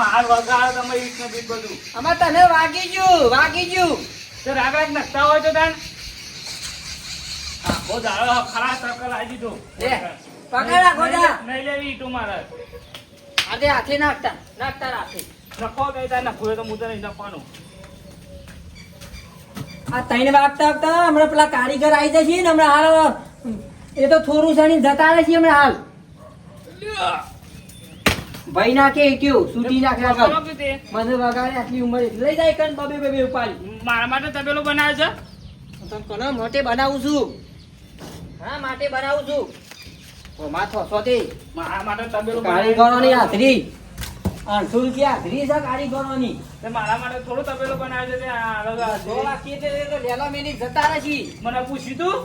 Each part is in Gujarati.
હાર વગાડ તમે ઈટ ને બીટ બધું આમાં તને વાગી ગયું તો રાગરાગ નખતા હોય તો તાન આખો દાડો ખરા તરકલ આવી દીધો લે પકડ આ ગોડા નહીં લેવી ઈટો મારે આતે હાથે નાખતા રાખે નખો કઈ તાર નખો તો મુદ્દે નહીં નખવાનું આ તઈને વાગતા હમણાં પેલા કારીગર આવી જશે ને હમણાં હાલ એ તો થોડું સણી જતા રહેશે હમણાં હાલ ભાઈ નાખે કેવું સૂટી નાખે આગળ મને વગાડે આટલી ઉંમર લઈ જાય કન બબે ઉપાડી મારા માટે તબેલો બનાવે છે તો કોના માટે બનાવું છું હા માટે બનાવું છું ઓ માથો સોતી મારા માટે તબેલો કારીગરોની હાથરી 800 રૂપિયા હાથરી છે કારીગરોની તે મારા માટે થોડો તબેલો બનાવે છે તે અલગ 100 લાખી તે તો લેલા મેની જતા રહેશી મને પૂછ્યું તું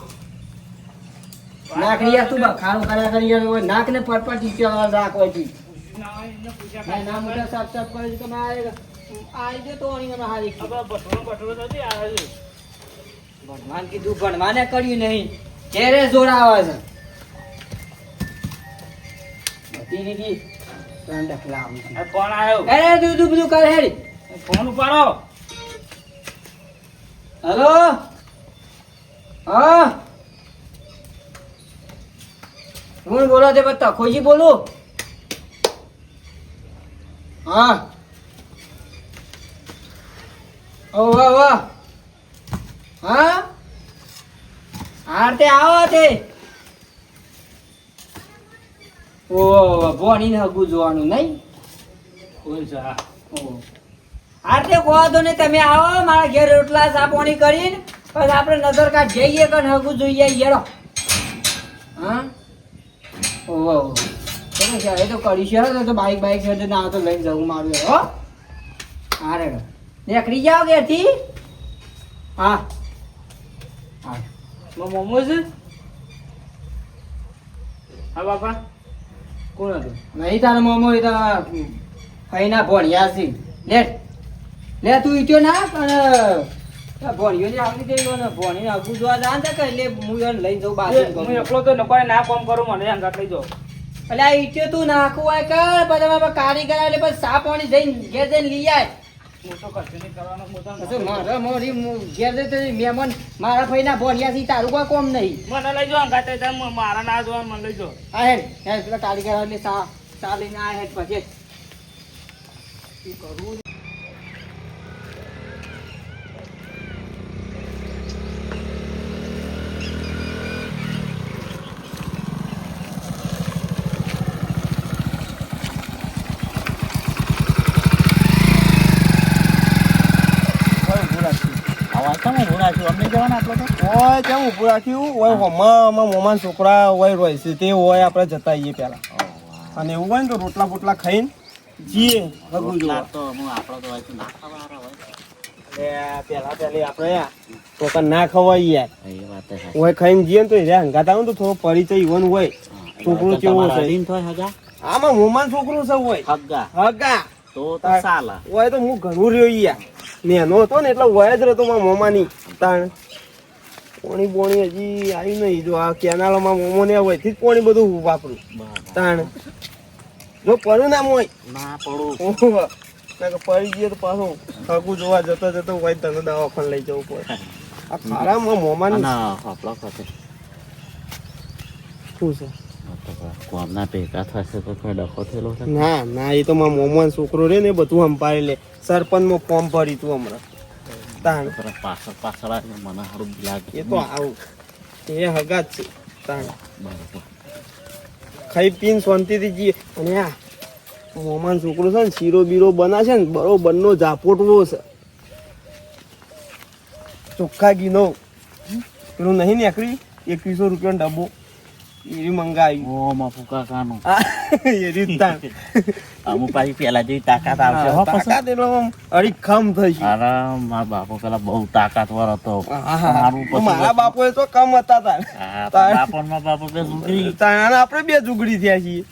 નાક રિયા તું ખાડો કર્યા કરી નાક ને પરપર ટીચર રાખો છી ના મોટા સાફ કરે છે મારે આઈ દે તો અહીં મને હારી બટોરો થતી આવે છે ભગવાન કીધું ભણવાને કર્યું નહીં ક્યારે જોર આવે છે બધી દીદી ત્રણ ડખલા આવું છે આ કોણ આવ્યો અરે તું બધું કર હેડી ફોન ઉપાડો હેલો હા હું બોલો તે બતા ખોજી બોલું હા ઓ વાહ હા આરતે આવો તે ઓ ભોણી હગું જોવાનું નહીં કોણ છે આ આરતે કહો તો ને તમે આવો મારા ઘેર રોટલા ચા પાણી કરીને પછી આપણે નજર કાઢ જઈએ કે હગું જોઈએ યરો હા ઓ ચલો છે એ તો કરી છે તો બાઈક છે ના તો લઈને જવું મારું હો હા રે નીકળી જાઓ ઘેરથી હા હા મોમોઝ હા બાપા કોણ હતું નહીં તારે મોમો એ તો ફઈના ભણ્યા છે લે તું ઈટ્યો ના પણ ભણ્યો ને આવડી દઈ ને ભણી આગું જોવા જા ને કે એટલે હું એને લઈ જાઉં બાજુ હું એકલો તો નકોય ના કામ કરું મને અંગાત લઈ જાઓ એટલે આ ઈટ્યો તું નાખવું હોય કર પછી તમે કારીગર એટલે પછી સા પાણી જઈને ઘેર જઈને લઈ આય હું તો કશું નહીં કરવાનો પછી મારા મોરી ઘેર જઈને મહેમાન મારા ફઈના ભણ્યા છે તારું કોઈ કોમ નહીં મને લઈ જાઓ અંગાત મારા ના જોવા મને લઈ જાઓ આ હેડ પેલા કારીગર એટલે સા લઈને આ હેડ પછી શું કરવું ઓય કેમ ઊભું રાખ્યું ઓય હોમાં મોમાન છોકરા ઓય રોય છે તે ઓય આપણે જતા આવીએ પેલા અને એવું હોય ને તો રોટલા બોટલા ખાઈને જીએ હગું જોવા પેલા પેલી આપણે છોકરા ના ખવાય યાર ઓય ખાઈને જીએ ને તો એ હંગાત આવે તો થોડો પરિચય ઈવન હોય છોકરો કેવો છે આમાં મોમાન છોકરો છે હોય હગા તો ઓય તો હું ઘણું રહ્યો યાર નેનો હતો ને એટલે વય જ રહેતો મારા મોમાની તાણ પોણી બોણી હજી આવી નહીં જો આ કેનાલમાં મોમો ને હોય થી પોણી બધું વાપરું તાણ જો પડું ના મોય ના પડું પડી ગયો તો પાછું હગું જોવા જતો હોય તને દવાખાને લઈ જવું પડે આ ખારામાં મોમાની શું છે ના ના એ તો મારા મોમાન છોકરો રે ને બધું સંભાળી લે સરપંચ માં ફોર્મ ભરી તું હમણાં તાણ પાછળ મને સારું લાગે એ તો આવું એ હગા જ છે તાણ ખાઈ પીને શાંતિથી જઈએ અને આ મોમાન છોકરો છે ને શીરો બીરો બનાશે ને બરોબર નો ઝાપોટવો છે ચોખ્ખા ઘીનો પેલું નહીં નીકળી 2100 રૂપિયાનો ડબ્બો એ મંગાવી ઓમાં ફૂકા કાનો એ રીતના અમુ પાછી પેલા જેવી તાકાત આવશે હો તાકાત એટલે આમ અડીખમ થઈ છે અરે મારા બાપો પેલા બહુ તાકાતવર હતો મારા બાપો તો કમ હતા તાર બાપો માં બાપો બે જુગડી તાર આપણે બે જુગડી થયા છીએ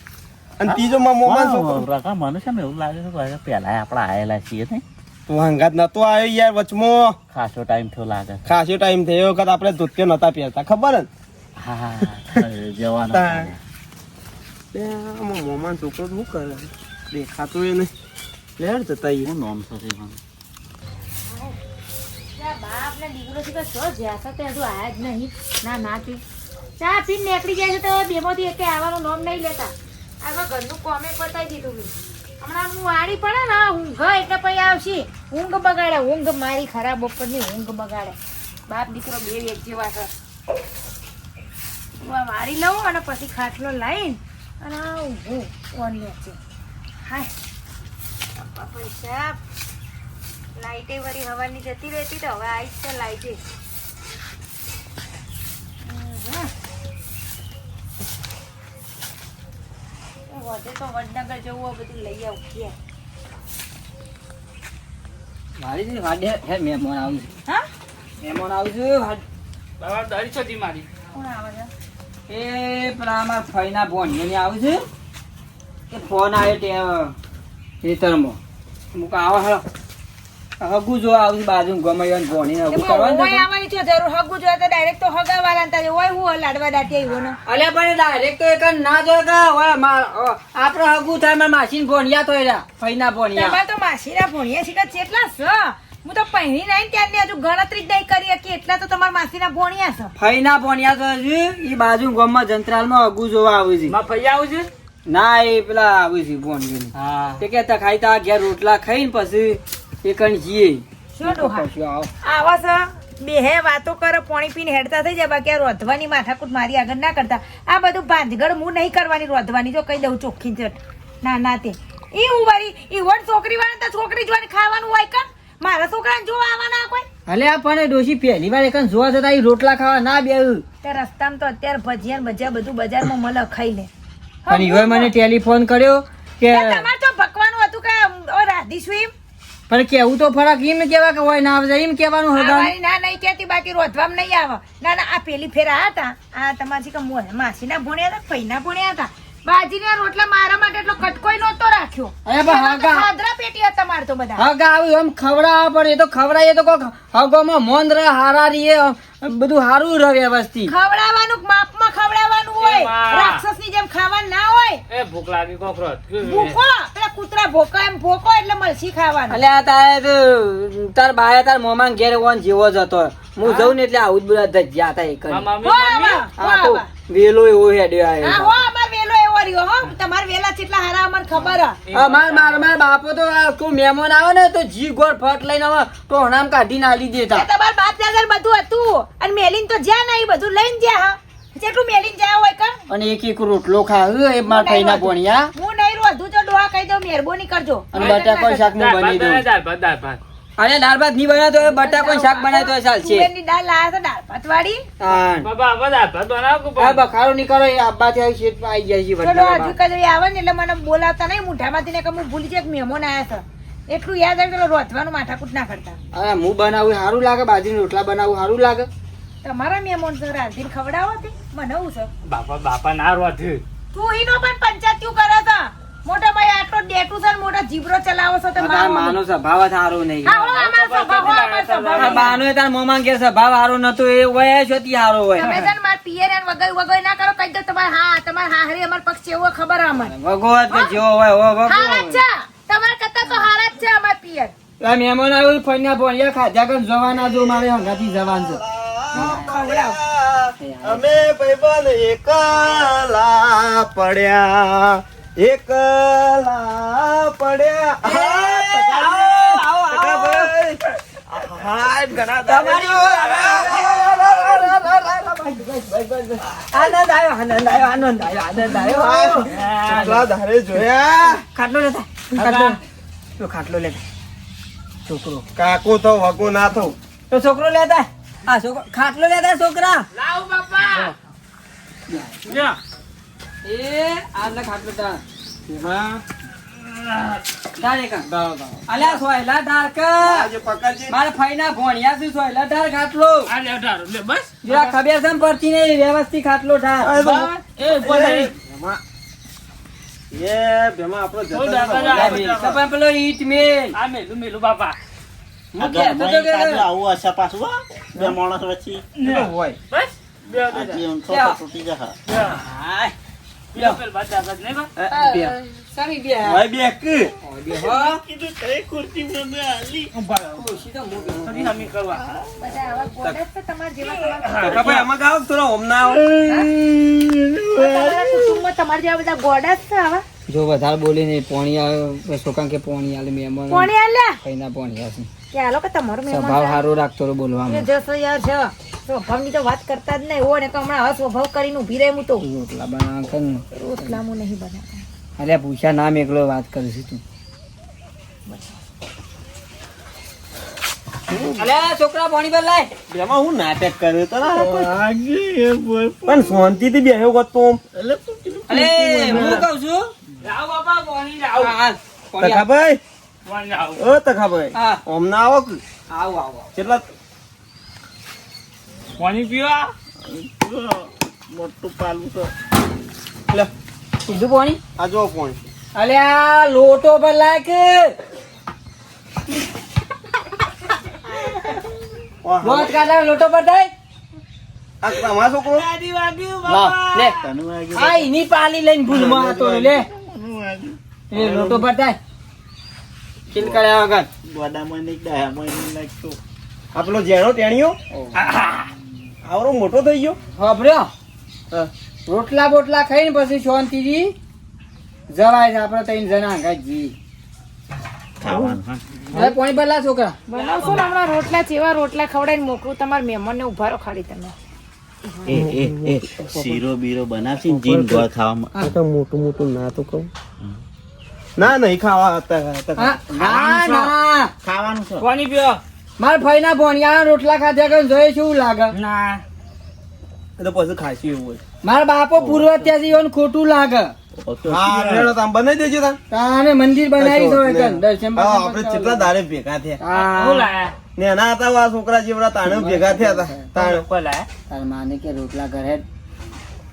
અને ત્રીજો માં મોમાન છોકરો રકા મને છે ને એવું લાગે છે કે પેલા આપણે આયેલા છીએ ને તું હંગાત નતો આવ્યો યાર વચમાં ખાસો ટાઈમ થયો લાગે ખાસો ટાઈમ થયો વખત આપણે ધોતિયો નતા પહેરતા ખબર ને હા જવાના લે આમાં મોમાન છોકરો શું કરે દેખાતું એ નહીં લેડ જતા શું નામ છે તેનું? બાપ ને દીકરો થી તો જ્યાં હતા તે હજુ આયા જ નહીં. ના તે ચા પીને નીકળી જાય છે તો બેમાંથી એકે આવવાનું નામ નહીં લેતા. આગળ ઘરનું કોમે પતાઈ દીધું મેં. હમણાં હું વાડી પડે ને ઊંઘ એટલે પછી આવશે. ઊંઘ બગાડે, ઊંઘ મારી ખરાબ બપોરની ઊંઘ બગાડે. બાપ દીકરો બે એક જેવા છે. હું આ વાડી લઉં અને પછી ખાટલો લાવીને અને ઊંઘું ઓન છે. હાય પૈસા લાઈટે વળી હવાની જતી રહેતી તો હવે આવી છે લાઈટે. વધે તો વડનગર જવું હોય બધું લઈ આવું કે. મારી વાડે હે મહેમાન આવું છે. હા મહેમાન આવું છે બાબા દાઢી છોટી મારી. કોણ આવે છે? એ પેલા અમારા ફઈના ભોણિયાને આવું છે એ ફોન આવ્યો તે ખેતરમાં મુક આવો હળો હગું જો આવું બાજુ ગમે ભોણીને હગું કરવાનું ઓય આવવાની છે જરૂર. હગું જોઈએ તો ડાયરેક્ટ તો હગાવાલા ને તારે ઓય હું લાડવા દાટી આવ્યો ને. અલ્યા પણ ડાયરેક્ટ તો એક ના જોય કે આપડે હગું થાય મારા માસીને ભોણિયા તો એરા ફઈના ભોણિયા તમારે તો માસીના ભોણિયા શીખા કેટલા છે? હું તો પહેરી નાઈ ત્યારની હજુ ગણતરી જ નહીં કરી કે એટલા તો તમારા માસીના ભોણિયા છે. ફઈના ભોણિયા તો હજુ એ બાજુ ગામમાં જંત્રાલમાં હગું જોવા આવે છે. માં ફૈયા આવું છે? ના એ પેલા આવે છે ભોણિયાની. હા તે કેતા ખાઈ તા ઘેર રોટલા ખાઈને પછી એ કણ જઈએ. શું ડોહા પછી આવો. આવા છે બેહે વાતો કરે પાણી પીને હેડતા થઈ જાય. બાકી આ રોધવાની માથાકૂટ મારી આગળ ના કરતા. આ બધું ભાંજગડ હું નહીં કરવાની રોધવાની. જો કહી દઉં ચોખ્ખી ચટ ના તે ઈ હું વળી ઈ વડ છોકરી વાળા તો છોકરી જોઈને ખાવાનું હોય કા મારા છોકરાને જોવા આવવાના કોઈ. અલે આ પણ ડોશી પહેલી વાર એકન જોવા જતા ઈ રોટલા ખાવા ના બેહું. તે રસ્તામાં તો અત્યારે ભજીયા ને ભજીયા બધું બજારમાં મળે ખાઈ લે. પણ ઈવોએ મને ટેલિફોન કર્યો કે તમારે તો ભકવાનું હતું કે રાધીશું એમ. પણ કેવું તો ફરક એમ કેવા કે હોય ના આવે એમ કેવાનું હગાનું. આવવાની ના નહીં કહેતી બાકી રોધવામાં નહીં આવે. ના આ પેલી ફેર આ હતા આ તમારી કે માસીના ભણ્યા હતા ફઈના ભણ્યા હતા. બાજીના રોટલા મારા માટે એટલો કટકોઈ નહોતો રાખ્યો. અરે બા હગા ખાધરા પેટી હતા મારે તો બધા. હગા આવ્યું એમ ખવડાવવા પડે. એ તો ખવડાવીએ તો કોક હગોમાં મોન રહે હારા રહીએ બધું હારું રહે વ્યવસ્થિત. ખવડાવવાનું માપમાં ખવડાવવાનું હોય. એમાં. રાક્ષસની જેમ ખાવાનું ના હોય. એ ભૂખ લાગી કોકરોચ. ભૂકો પેલા કૂતરા ભોકા એમ ભોકો એટલે મળશી ખાવાનું. અલે આ તારે તો તાર બાયા તાર મોમાં ઘેર ઓન જેવો જ હતો. હું જઉં ને એટલે આવું જ બધા ધજ્યા હતા એક જ. માં હો મમ્મી આવા, હો આ તો આવા. વેલો એવો હેડ્યો હા આવ્યો. હો અમાર વેલો એવો રહ્યો હો. તમાર વેલા કેટલા હારા અમને ખબર હે. માર બાપો તો કોઈ મહેમાન આવે ને તો જી ગોળ ફટ લઈને હવે ટોહણામ કાઢીને આલી દેતા. તમાર બાપ દાદા બધું હતું અને મેલીન તો જ્યાં નહીં બધું લઈને જ્યાં હા જેટલું મેલીન જ્યાં હોય કા. અને એક એક રોટલો ખાવ એ માર ફઈના ભોણિયા હું નહીં રોધું તો ડોહા કહી દઉં મહેરબાની કરજો. અને બટાકો શાક હું બની દઉં. દાળ ભાત. અને દાળ ભાત નહીં બનાવતો હોય બટાકો શાક બનાવતો હોય ચાલશે. તુવેરની દાળ લાયા છે દાળ ભાત વાળી. હા બાબા આવા દાળ ભાત બનાવો કે આ બખારો નહીં કરો એ આબાથી આવી શેઠ આવી જાય છે તો ડોહા બટાકા. જુકાજરી આવે ને એટલે મને બોલાવતા નહીં મોઢામાંથી ને કે હું ભૂલી જાય કે મહેમાન આયા છે એટલું યાદ આવે તો રોધવાનું માથાકૂટ ના કરતા. હા હું બનાવું સારું લાગે બાજરીના રોટલા બનાવું સારું લાગે. તમારા મહેમાન છે રાંધીને ખવડાવો તે મને હું છે બાપા ના રોધ. તું ઈનો પણ પંચાયતું કરે છે મોટા ભાઈ આટલો ડેટુ છે ને મોટા જીબરો ચલાવો છો તો તાર માનો સ્વભાવ જ સારો નહીં. હા હો અમાર સ્વભાવ હો અમાર સ્વભાવ. આ બાનો તાર મોમાં ઘેર સ્વભાવ સારો નતો એ હોય છે તે સારો હોય. તમે છે ને માર પિયર અને વગોઈ ના કરો કહી દો તમાર હાહરી અમાર પક્ષ છે એવું ખબર અમને ભગવત કે જેવો હોય હો હારા જ ભગવત. છે તમાર કરતા તો હારા જ છે અમાર પિયર. આ મહેમાન આવ્યું ફઈના ભોણિયા ખાધા કર જવાના જો મારે હંગાથી જવાન છે. ખવડાવ અમે ભાઈબંધ એકલા પડ્યા એકલા પડ્યા. આનંદ આવ્યો. કેટલા ધારે જોયા ખાટલો લેતા ખાટલો તો ખાટલો લેતા છોકરો કાકુ તો વગુ ના થવું. તો છોકરો લેતા આ છોકરો ખાટલો લેતા છોકરા. લાવ બાપા. જા. એ આટલા ખાટલો તા ડારે કા અલ્યા સોયલા ડાર કા આજે પકડજી. મારા ફઈના ભોણિયા છે સોયલા ડાર ખાટલો આ લે ઢારો લે બસ. જરા ખબર છે પડતી નહીં વ્યવસ્થિત ખાટલો ઢાર. બસ. એ ઉપર થઈ. એ ભેમા આપણો જતો બહુ દાદા રહ્યો. જા. તો પણ પેલો ઈટ મેલ આ મેલું બાપા. હું કહેતો તો કે આવું હશે પાછું હો. બે માણસ વચ્ચે હોય બસ. બે આ જીવન તો તૂટી જશે. હાય પેલો પેલો બાદ આગળ નહીં બા? સારી બે ભાઈ બેક બે હો કીધું કઈ ખુરશી મને આલી. ઉભા રહો. ખુરશી તો મૂકે. થોડી હમી કરવા. બધા આવા ગોડા જ છે તમારા જેવા તમારા ટકા ભાઈ આમાં ગાવ થોડા હોમ ના આવો તમારા કુટુંબમાં તમારા જેવા બધા ગોડા જ છે આવા જો વધારે બોલી નહીં પોણી આવે છોકરા કે પોણી આલે મહેમાન કોણે આલ્યા કઈના પોણી આવશે કે હાલો કે તમારું સ્વભાવ મહેમાન સારો રાખતો રહો એ બોલવામાં જશો યાર છે સ્વભાવની તો વાત કરતા જ નહીં હોય ને તો હમણાં હવે સ્વભાવ કરીને ઊભી રહે હું તો રોટલા બનાવ કર ને રોટલા હું નહીં બનાવતા અરે પૂછા નામ એકલો વાત કરીશ તું અલે છોકરા પાણી પર લાય એમાં હું નાટક કર્યો તો પણ શાંતિથી બેહ્યો ગતો અલે હું કહું છું લાવ બાપા પાણી લાવ. તખાભાઈ પાણી લાવ. ઓ તખાભાઈ હા. ઓમ ના આવો કે? આવો આવો કેટલા પાણી પીવા. મોટું પાલું છે લે કીધું પાણી આ જો ફોન અલે આ લોટો પર લાય કે લોટ કાઢા લોટો પર થાય આ તમારો છોકરો ગાડી વાગ્યું લાવ લે બાપા. આ એની પાલી લઈને ભૂલમાં હતો લે એ લોટો પર થાય કિલ કર્યા વગર આ પેલો જેણો ટેણીયો આવરો મોટો થઈ ગયો ખબર્યો હા. રોટલા બોટલા ખાઈને પછી શાંતિથી જવાય છે આપણે ત્રણ જણા ગાજી હવે પાણી બદલા છોકરા બનાવશો ને હમણાં રોટલા ચેવા રોટલા ખવડાવીને મોકલું તમારા મહેમાનને ઉભા રહો ખાલી તમે શીરો બીરો બનાવશે ને જીન ગોળ ખાવામાં આ તો મોટું મોટું ના તો કહું ના નહીં ખાવા હા, ના ના ખાવાનું છે પાણી પીવા. માર ભાઈના ભોણિયા રોટલા ખાધા કરીને જોઈએ શું લાગે ના. એટલે પછી ખાસી એવું હોય મારા બાપો પૂર્વ ત્યાંથી એવું ખોટું લાગે હા રેડો તમે બનાવી દેજો તાન તાને મંદિર બનાવી દો એકન દર્શન હા આપણે કેટલા દાડે ભેગા થયા હું હા લાયા? ને એના હતા આ છોકરા જેવડા તાણે ભેગા થયા હતા તાણે કોઈ લાયા? તાર માને કે રોટલા ઘરે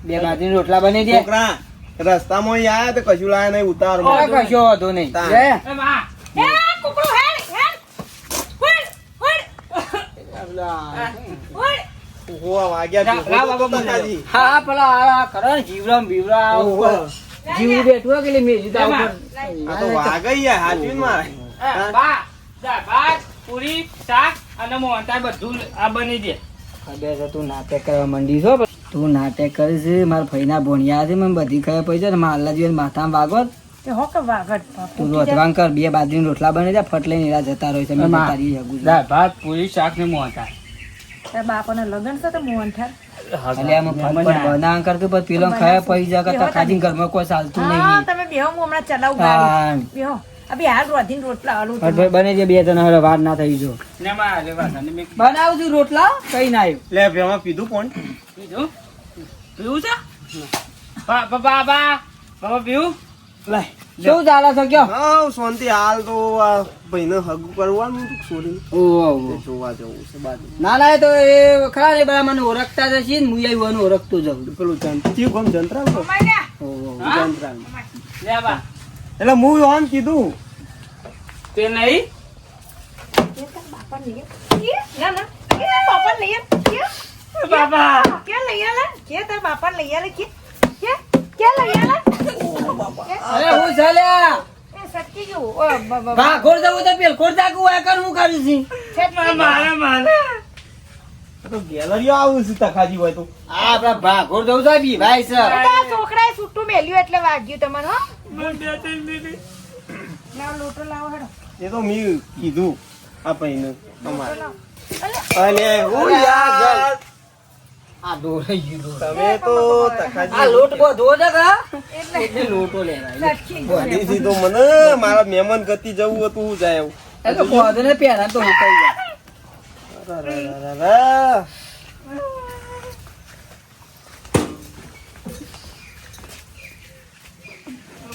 બે બાજરી રોટલા બની દે છોકરા રસ્તામાં ઈ આયા તો કશું લાયા નહીં ઉતાવળમાં હવે કશો વાંધો નહીં તાન. લે. એ બા. એ કુકડું હેડ હેડ હુડ હુડ ઓહો વાગ્યા લાવ, લાવ, બાબા, તકાજી. હા પેલા આ કરો ને જીવરામ બીવરા ઉપર જીવ બેઠું હોય કે લે મેજી તા ઉપર આ તો વાગઈ યાર હાચવીને મારે એ બા. દાળ ભાત, પૂરી, શાક અને મોહનથાળ બધું આ બની દે. ખબર છે તું નાટક કરવા મંડી છો તું નાટક કરે છે મારા ભાઈના ભોણિયા છે મને બધી ખબર પડી છે ને મારા જીવન માથામાં વાગો તે હો કે વાગડ તું રોતવાન કર બે બાજરીના રોટલા બની જાય ફટ લઈને એરા જતા રહે છે મેં એમાં. તારી હગું દાળ ભાત, પૂરી, શાક ને મોહનથાળ. તાર બાપાના લગન છે તો મોહનથાળ એટલે આમાં ફટફટ બનાવ કર કે પછી પેલો ખાયા પડી જાય કરતા ખાધીને ઘરમાં કોઈ ચાલતું હા નહીં તમે બેહો હું હમણાં ચલાવું ગાડી હા. બેહો અબે હાલ રોધીને રોટલા આલું ફટફટ બને છે બે જણા હવે વાર ના થઈ જો ને માં લેવા સાને મેં બનાવું છું રોટલા કઈ ના આવ્યું લે ભેમાં પીધું કોણ કીધું. પીવું છે? બાબા પીવું? લાય શું ચાલે છે કયો હા શાંતિ હાલ તો આ ભાઈને હગું કરવાનું હતું છોડીને ઓહો. જોવા જવું છે બાજુ ના ના એ તો એ ખરા ને બધા મને ઓળખતા જ છે ને હું આવ્યું ઓળખતો જાઉં પેલું જંત્રી કોમ જંત્રાલ તો ઓહો. હા? જંત્રાલ લે બા. એટલે હું આમ કીધું તે નહીં? બાપા લઈ ના ના કે બાપા લઈ કે બાબા. કે લઈ આલે કે તાર બાપા લઈ આલે કે લઈ આલે અરે હું ચાલ્યા એ સટકી ગયું ઓ બાબા ભાગોળ જવું તો પેલ ખોર જાગું હોય કર હું કરું છું મારે તો ગેલેરીઓ આવું છે તખાજી હોય તો આ આપડા ભાગોળ જવું તો બી ભાઈ સર છોકરાએ છૂટું મેલ્યું એટલે વાગ્યું તમને હો મને બે ત્રણ મિનિટ. લાવ લોટો લાવો હેડો એ તો મેં કીધું આ ભાઈને અમારે લાવ અલે અને હું યાર આ દોરાઈ ગયું તમે તો આ તખાજી લોટ બધો છે કા એટલે એટલે લોટો લેવાય સટકી ગયું બધી તો મને મારા મહેમાન ગતિ જવું હતું હું જાય એવું એ તો કોદો ને પહેલા તો હુકાઈ જાય અરે.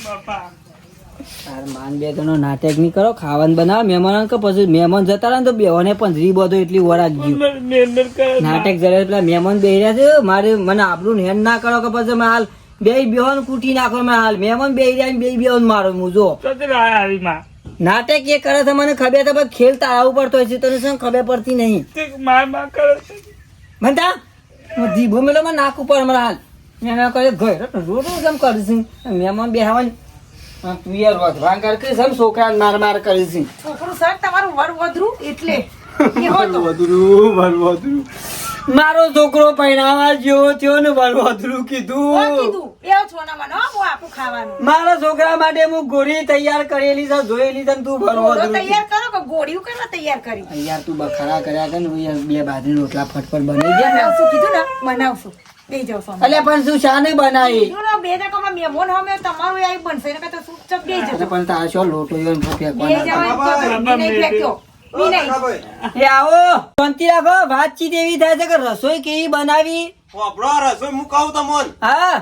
બાપા. તાર માન બે જણો નાટક નહીં કરો ખાવાનું બનાવો મહેમાન કે પછી મહેમાન જતા રહે ને તો બેઓને પણ રી બધો એટલી વરાજ ગયું મહેનત કરે. નાટક જયારે પેલા મહેમાન બેહી રહ્યા છે મારે મને આપણું હેન ના કરો કે પછી મેં હાલ બે બેહોન કૂટી નાખો મેં હાલ મહેમાન બેહી રહ્યા બે બેહોન મારો હું જો તો તે આવી માં. નાટક એ કરે છે મને ખબર છે પણ ખેલ તારા ઉપર તો છે તને શું ખબર પડતી નહીં તે માર કરે છે. મનતા હું જીભો મેલો માં નાક ઉપર હમણાં હાલ મેં કહે ઘર રોડ કેમ કરીશું મહેમાન બેહવાની તું યાર વધવા કર કે સમ છોકરાને માર કરીશું છોકરું સર તમારું વરવધરું એટલે વરવધરું મારો છોકરો પહેરાવા જેવો થયો ને વરવધરું કીધું કીધું એવું છોના મને હો, હું આપું ખાવાનું મારા છોકરા માટે હું ગોળી તૈયાર કરેલી છે જોયેલી છે ને તું ગોળો વરવધરું તૈયાર કરો કે ગોળીયું કરવા તૈયાર કરી યાર તું બખરા કર્યા કર ને યાર બે બાજરી રોટલા ફટફટ બની ગયા ને બનાવશું કીધું ને બનાવશું બે જાવ સોના એટલે પણ શું શાને બનાવી કીધું ને બે જકોમાં મહેમાન હવે તમારું આઈ બનશે ને તો શું ચપ બે જજો પણ તાર શું લોટો યો ને બે ફેંકવાના જવા નહીં ફેંક્યો મી નહીં એ આવો શાંતિ રાખો વાતચીત એવી થાય છે કે રસોઈ કેવી બનાવી વાપરો રસોઈ હું કહું તમને હા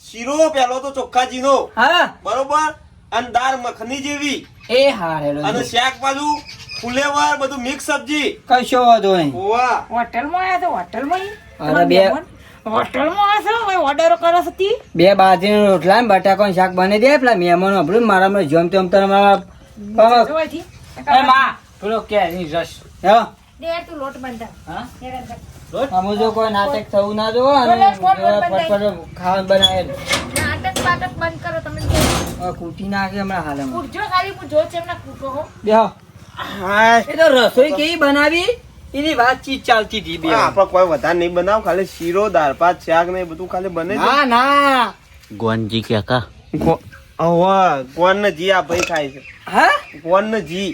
શીરો પેલો તો ચોખ્ખાજીનો હા બરોબર અને દાળ મખની જેવી એ હારેલો અને શાક બાજુ ફુલેવર બધું મિક્સ સબ્જી કશો વાંધો નહીં ઓવા હોટલમાં આયા તો હોટલમાં અરે બે હોટલમાં આવશો હવે ઓર્ડર કરો છો તી બે બાજરીના રોટલા ને બટાકાનું શાક બની દે પેલા મહેમાનો આપણું મારા જેમ તેમ તમારા જોઈથી એ માં પેલો કેરી રસ હા દે તું લોટ બંધા હા અમુ જો કોઈ નાટક થવું ના જો અને ફટફટ ખાવાનું બનાવે નાટક બાટક બંધ કરો તમે કૂટી નાખે હમણાં હાલમાં કૂટજો ખાલી હું જો છે એમના કૂટો હો બેહો એ તો રસોઈ કેવી બનાવી એની વાતચીત ચાલતી હતી બે આપડે કોઈ વધારે નહીં બનાવ ખાલી શીરો દાળ ભાત શાક ને એ બધું ખાલી બને છે ના ના ગોનજી કાકા ગોન ને જી આ ભાઈ ખાય છે હા ગોન ને જી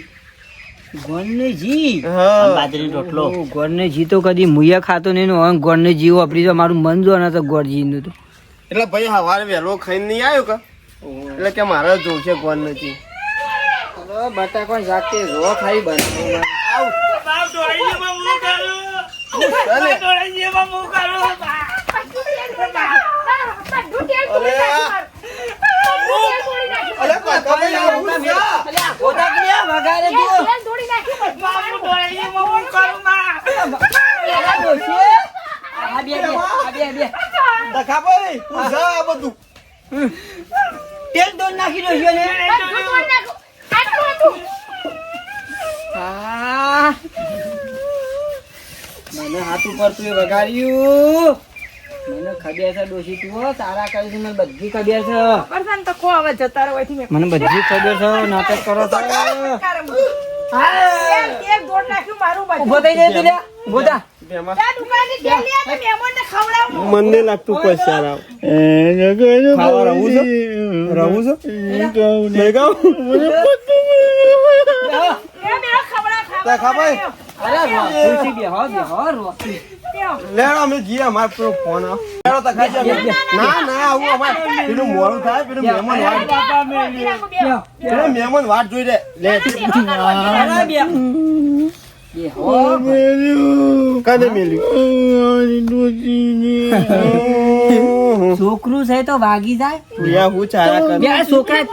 ગોળને જી હા બાજરી રોટલો ગોળને જી તો કદી મુયા ખાતો નહીં ને હવે ગોળને જી વાપરી તો મારું મન જો ને તો ગોળ જી નું તો એટલે ભાઈ સવારે વહેલો ખાઈને નહીં આવ્યો કે એટલે કે મારે જોશે ગોન ને જી બટાકા જાતે જો ખાઈ બનાવું બાપ ડોળાઈમાં હું કરું ડોળાઈમાં હું કરું અલે કાકા ભાઈ આવું છે ઓટા ક્યાં વગાડે તું બાપ ડોળાઈમાં હું કરું માં આ ડોશી આ બે કાકા ભાઈ હું જા આ બધું તેલ દોન નાખી દોશી ને હા મને હાથ ઉપર તું વગાડ્યું મને ખબર છે ડોશી તું હો સારા કરી છે મને બધી ખબર છે પરસાન તો કો હવે જતા રહો અહીંથી મને બધી ખબર છે નાટક કરો છો એક દોડ નાખ્યું મારું બાજુ ઉભો થઈ જાય તું લ્યા ઉભો થા ત્યાં દુકાનથી તેલ લે તો મહેમાનને ખવડાવું મને લાગતું કોઈ સારા ખાવા રહું છે નહીં ગાઉં બે ખવડા તા ખા ભાઈ અરે ખુશી બે હો રોકી લેડો અમે જી અમાર પેલો ફોન આવ લેડો તા ખાઈ જા ના આવું અમાર પેલું મોડું થાય પેલું મહેમાન વાટ જોઈ રે લે અરે બે હો કદે મેલ્યું છોકરું છે તો વાગી જાય યા હું ચારા કર બે છોકરા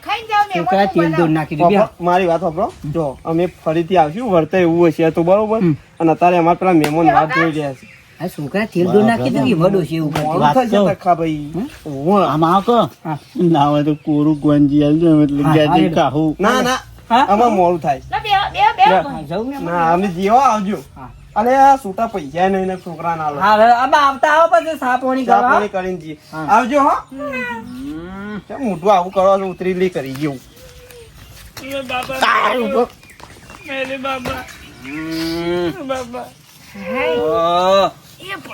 ખાઈ જાવ છોકરા તેલ દોડ નાખી દે બે મારી વાત સાંભળો જો અમે ફરીથી આવશું વર્તે એવું હશે તો બરોબર અને અત્યારે અમાર પેલા મહેમાન વાત જોઈ રહ્યા છે આ છોકરા તેલ દોડ નાખી દે કે વડો છે એવું મોડું થાય છે તખા ભાઈ આમાં આવો ના હોય તો કોરું ગોનજી આવજો એટલે ગયા કાહું ના આમાં મોડું થાય બે ના અમે જીવા આવજો અને આ છૂટા પૈસા નહીં ને છોકરા ના લો હા હવે આવતા આવો પછી સાપોણી ચા કરો પાણી કરીને જી આવજો હો કેમ મોઢું આવું કરો છો ઉતરીલી કરી ગયું મેરે બાબા બાબા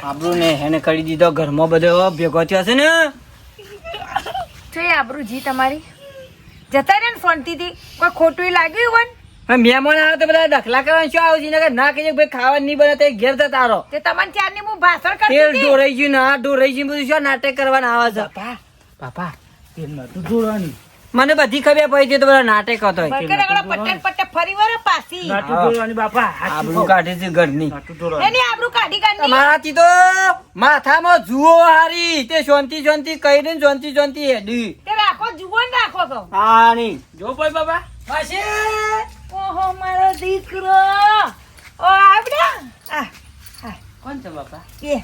આપણું ને એને કરી દીધો ઘરમાં બધો ભેગો થયો છે ને છે આબરૂજી તમારી જતા રહ્યા ને શાંતિથી કોઈ ખોટું લાગ્યું વન મહેમાન આવે તો બધા દખલા કરવાનું શું આવું છે ના કહીએ ભાઈ ખાવા નહીં બને તો ઘેર જતા તારો તે તમને ચારની હું ભાષણ કરતી તેલ હતી ઢોરાઈ ગયું ના ઢોરાઈ ગયું બધું શું નાટક કરવાના આવે છે બાપા તેલ નતું જોડવાની મને બધી ખબર પડી છે તો બધા નાટક હતો બરકર આગળ પટ્ટે ફરી વળે પાછી નતું જોડવાની બાપા આબરૂ કાઢે છે ઘરની નતું જોડવાની એની આબરૂ કાઢી કાઢી તમારાથી તો માથામાં જુઓ હારી તે શાંતિ કહી દે શાંતિ હેડી તે રાખો જુઓ ને રાખો તો હા નહીં જો ભાઈ બાબા ઓહો મારો દીકરો ઓ આવડા કોણ છે બાપા એ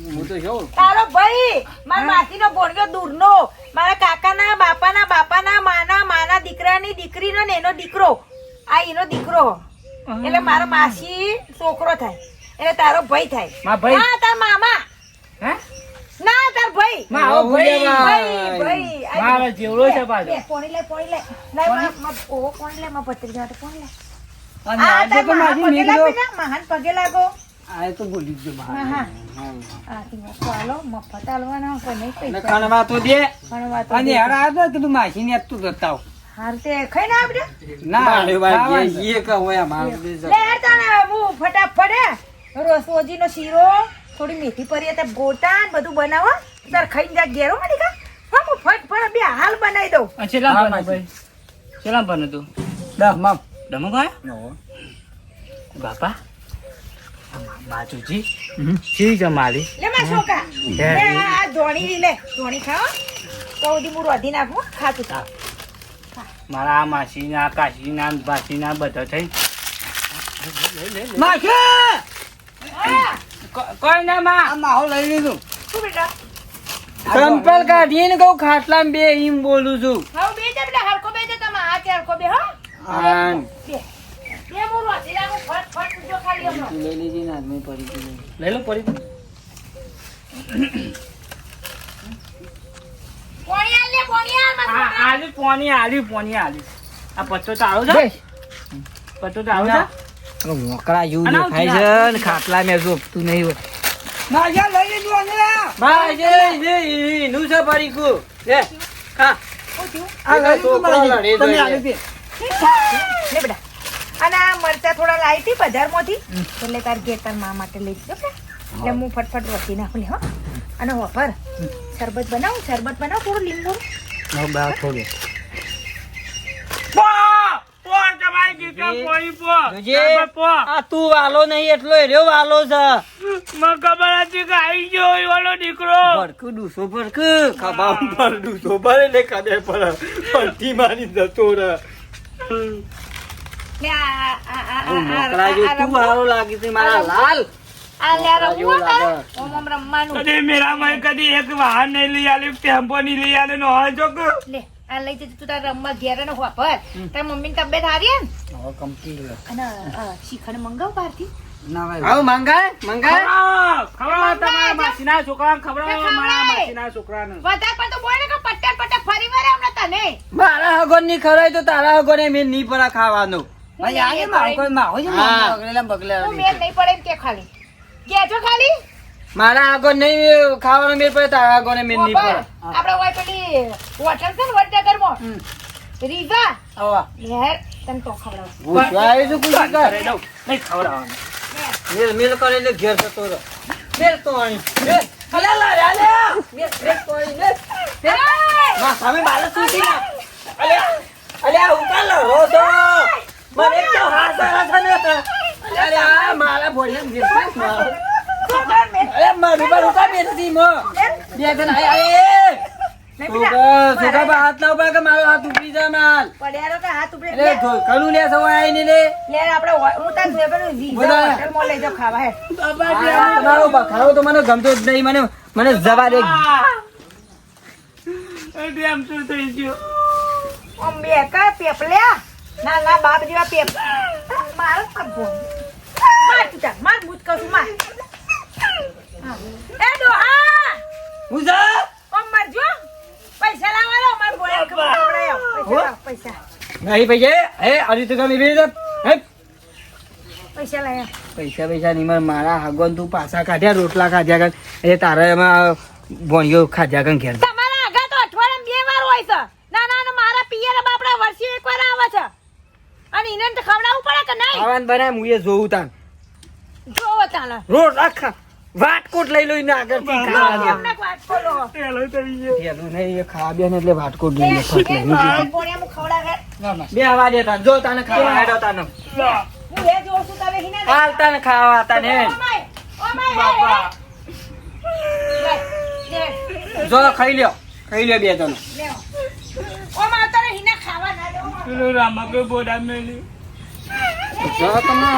હું તો જોઉં તારો ભાઈ મારા માસીનો ભોણિયો દૂરનો મારા કાકાના બાપાના માના દીકરાની દીકરીનો ને એનો દીકરો આ એનો દીકરો એટલે મારો માસી છોકરો થાય એટલે તારો ભાઈ થાય મારો ભાઈ? હા તાર મામા હે ના તાર ભાઈ મારો ભાઈ ભાઈ મારા જેવડો છે પાછો. પોણી લે ઓ પોણી લે માં ભત્રીજા માટે પોણી લે અને આ આજે તાર તો માજી પગે નીકળ્યો લાગી ના મહાન પગે લાગો આ તો ભૂલી જ ગયો હા હા આ તી ચાલો મફત આલવાના કોઈ નહીં અને પૈસા ખાણવા તો દે પણ વાત અને યાર આ તો કીધું માસી ને તું જતા આવ. હાર તે ખાઈ ના આપડે ના બારે બાર ખાવાનું ગયા છે. એ કહો યાર મારું લે યાર તને હું ફટાફટ રસોજીનો શીરો થોડી મેથી પરી તે ગોટા ને બધું બનાવો તાર ખાઈને જા ઘેરો મળી કા હા હું ફટ બે હાલ બનાવી દઉં આ છેલ્લા હા, બને ભાઈ છેલ્લા બને તું દસ મમ. ડમો ગયા બાપા બાજુજી શી જમાલી લે માં છોકા હે. લે આ ધોણી લે ધોણી ખાઓ કૌદી મું રોધી નાખું ખાતું તા મારા માસીના કાશીના બાસીના બધા થઈ માસી કોઈ ના માં આ માહો લઈ લીધું શું બેટા ચંપલ કાઢીને કહું ખાટલામાં બે એમ બોલું છું. હવે બે જા બેટા હરકો બે જા તમે આ ચાર કો બે હો આ બે મું રોધી નાખું ફટ જો ખાલી હમણાં લઈ લીધી ને આદમી પડી ગઈ. લઈ લો પડી પોણી આલ માં આલી પોની આલી આ પત્તો તો આવો છે પત્તો તો આવો છે હવે મોકળા જેવું અને દેખાય છે ને ખાટલા મેં જોપતું નહીં હોય. નું છે પરીકું. લે, ખા. આ લઈ લીધું મારાજી. તમે આલી દે. લે બેટા અને આ મરચા થોડા લાવી હતી બજારમાંથી એટલે તાર ઘેર તાર મા માટે લઈ જજો કે એટલે હું ફટફટ રોટી નાખું લે હો અને હોપર શરબત બનાવ થોડું લીંબુ હવે બહાર થોડું. જોજે, આ તું વાલો નહીં એટલો એર્યો વાલો છે. ખબર હતી કે આવી ગયો એ વાળો દીકરો ભડકું ડૂસો ભડકું. ખબર પડું તો ભલે ને ખબર પડે પલટી મારી જતો રહે ને આ મોકળા જેવું તું વાલો લાગી છે મારા લાલ. લે રમવું તારે ઓમ રમવાનું કદી મેરા માં કદી એક વાહન નહીં લઈ આલી ટેમ્પો નહીં લઈ આલે નો હાલ જો કે લે આ લઈ જજે તું તાર રમવા ઘેર ને હોપર તાર મમ્મી ની તબિયત હારી હે ને હવે complete. અને શીખણ મંગાવ બહારથી ના ભાઈ. હવે મંગાય મંગાય. ખબર તમારા માસીના છોકરાને ખબર ખવડાય. મારા માસીના છોકરાને વધારે પણ તો બોલે કે પટ્ટા ફરી વરે હમણાં તને મારા હગોન ની ખરાય તો તારા હગોને મેં નહીં પડા ખાવાનો. ભાઈ આ મારો કોઈ માહો છે હા. બગલેલા બગલેલા હું મેલ નહીં પડે એમ કે ખાલી કેજો ખાલી મારા આગળ નહીં ખાવાનો મેળ પડે તારા આગળ મેળ નહીં હોપર, પડે. આપણે ઓય પેલી હોટલ છે ને વડનગરમાં રીઝા આવા. યાર તને તો ખવડાવું પૂછવાય છે પૂછી કર. કરે દઉં નહીં ખવડાવવાનું મેલ મેલ કરીને ઘેર જતો રહો. મેલ તો અહીં. મેલ. અલે લા રે અલે. મેલ મેલ તો અહીં મેલ. માં સામે બાલે સૂતી ના. અલે અલે આ ઉતાર લો રો તો. મને એક તો હાથ હાથ ને. અલે આ મારા ભોળિયા મેલ છે મારો. અરે મારું પર ઉકા બેસી મો. બે જણ આય આય. છોકરા પર હાથ ના ઉપર કે મારો હાથ ઉપડી જાય માલ. પડ્યારો કે હાથ ઉપડે એટલે કરું લે સવાય આઈને લે. લે આપણે હું તાર જે પેલું રીઝા હોટલમાં લઈ જાવ ખાવા હે તમારો બખારો તો મને ગમતો જ નહીં. મને જવા દે. એમ શું થઈ ગયું ઓમ બે કા પેપલ્યા ના બાપ જેવા પેપ માર પગો માર તું તાર માર મૂત કહું છું, માર હા. એ ડોહા હું જા. ઓમ મરજો પૈસા લાવવાનો માર બોલે ખવડાયો પૈસા નહીં પૈસા. હે અરી તો ગમી બે હે પૈસા લાયા પૈસા નહીં મારે મારા હગોન તું પાછા કાઢ્યા રોટલા ખાધ્યા કર. એ તારા એમાં ભોણિયો ખાધ્યા કર ઘેર. તમારા આગા તો અઠવાડિયામાં 2 વાર હોય છે ના ના મારા પિયર બાપડા વર્ષે 1 વાર આવે છે અને એને તો ખવડાવવું પડે કે નહીં ખાવાનું બનાય હું એ જોઉં તાન. જોવો તાલા રોટ આખા વાટકોટ લઈ લઈને આગળથી ખાવા દે. અમને વાત બોલો પેલું નહીં એ ખાવા બે ને એટલે વાટકોટ લઈ લે ફટ લઈને. બોણિયામાં ખવડાવે બે આવા દે તાન. જો તને ખાવા હેડો તાન. હું એ જોઉં છું તમે હિના હાલ તને ખાવા તાન હે. બાપા જો ખાઈ લ્યો બે તને. પેલું રામા બોડા મેલી જો તમે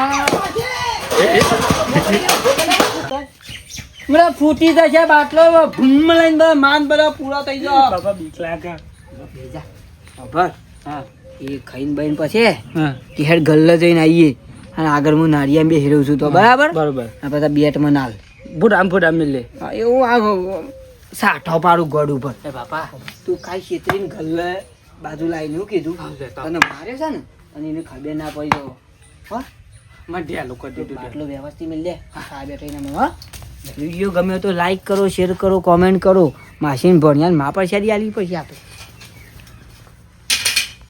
મને ફૂટી જશે બાટલો ભૂમ લઈને બધા માન બધા પૂરા થઈ જાય. બાપા બીક લાગે ખબર હા એ ખાઈને બહીને પછી કે હેડ ગલ્લે જઈને આવીએ અને આગળ હું નારિયા બે હેરવું છું તો બરાબર બરોબર આ બધા બેટમાં નાલ ફૂટામ મિલે એવું આ સાઠો પાડું ગોડ ઉપર એ બાપા તું ખાઈ છેતરીને ગલ્લે બાજુ લાવીને એવું કીધું તને માર્યો છે ને અને એને ખબર ના પડી તો હા મઢિયા લોકો દીધું આટલું વ્યવસ્થિત મિલ લે ખા બેઠીને હા વિડીયો ગમ્યો તો લાઈક કરો શેર કરો કોમેન્ટ કરો માસીને ભણ્યા મા પર શેરી આલી પછી આપણે